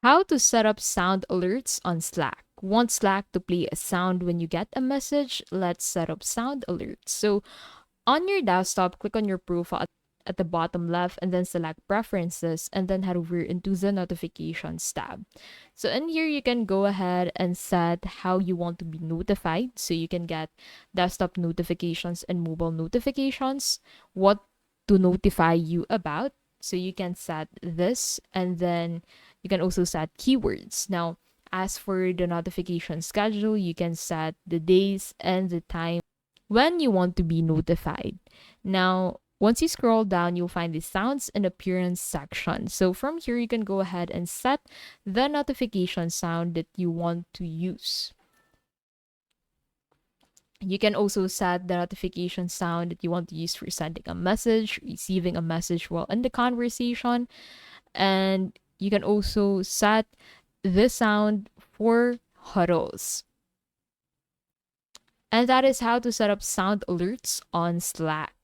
How to set up sound alerts on Slack. Want Slack to play a sound when you get a message? Let's set up sound alerts. So on your desktop, click on your profile at the bottom left and then select preferences and then head over into the notifications tab. So in here, you can go ahead and set how you want to be notified. So you can get desktop notifications and mobile notifications, what to notify you about. So you can set this and then you can also set keywords. Now, as for the notification schedule, you can set the days and the time when you want to be notified. Now, once you scroll down, you'll find the sounds and appearance section. So from here, you can go ahead and set the notification sound that you want to use. You can also set the notification sound that you want to use for sending a message, receiving a message while in the conversation, and you can also set the sound for huddles. And that is how to set up sound alerts on Slack.